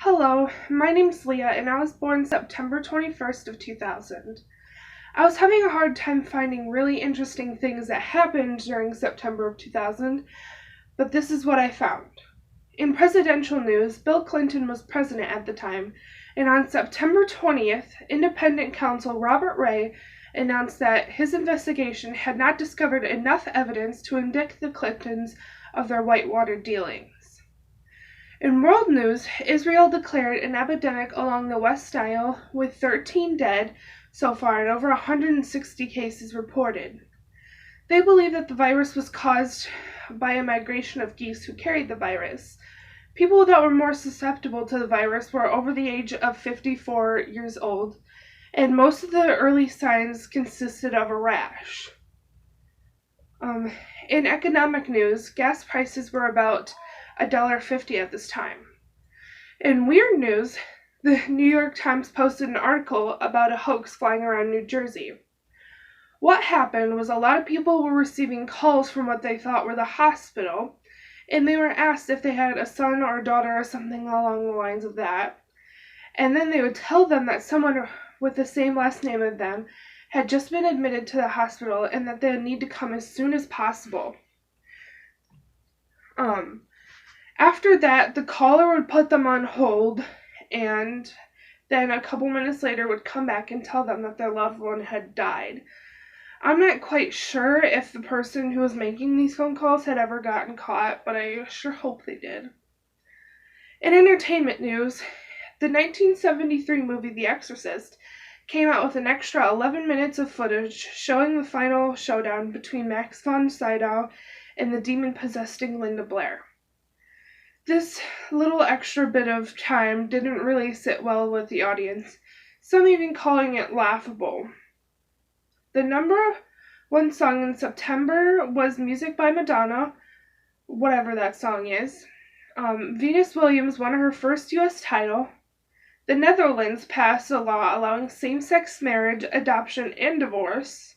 Hello, my name's Leah and I was born September 21st of 2000. I was having a hard time finding really interesting things that happened during September of 2000, but this is what I found. In presidential news, Bill Clinton was president at the time, and on September 20th, independent counsel Robert Ray announced that his investigation had not discovered enough evidence to indict the Clintons of their whitewater dealings. In world news, Israel declared an epidemic along the West Nile, with 13 dead so far and over 160 cases reported. They believe that the virus was caused by a migration of geese who carried the virus. People that were more susceptible to the virus were over the age of 54 years old, and most of the early signs consisted of a rash. In economic news, gas prices were about $1.50 at this time. In weird news, the New York Times posted an article about a hoax flying around New Jersey. What happened was a lot of people were receiving calls from what they thought were the hospital, and they were asked if they had a son or a daughter or something along the lines of that. And then they would tell them that someone with the same last name as them had just been admitted to the hospital and that they would need to come as soon as possible. After that, the caller would put them on hold, and then a couple minutes later would come back and tell them that their loved one had died. I'm not quite sure if the person who was making these phone calls had ever gotten caught, but I sure hope they did. In entertainment news, the 1973 movie The Exorcist came out with an extra 11 minutes of footage showing the final showdown between Max von Sydow and the demon-possessing Linda Blair. This little extra bit of time didn't really sit well with the audience, some even calling it laughable. The number one song in September was Music by Madonna, whatever that song is. Venus Williams won her first U.S. title. The Netherlands passed a law allowing same-sex marriage, adoption, and divorce.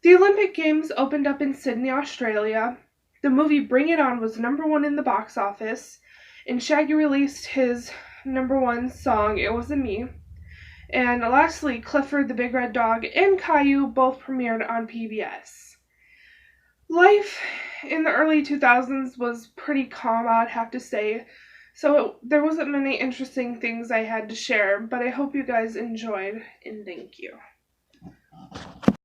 The Olympic Games opened up in Sydney, Australia. The movie Bring It On was number one in the box office, and Shaggy released his number one song, It Wasn't Me. And lastly, Clifford the Big Red Dog and Caillou both premiered on PBS. Life in the early 2000s was pretty calm, I'd have to say, so there wasn't many interesting things I had to share, but I hope you guys enjoyed, and thank you.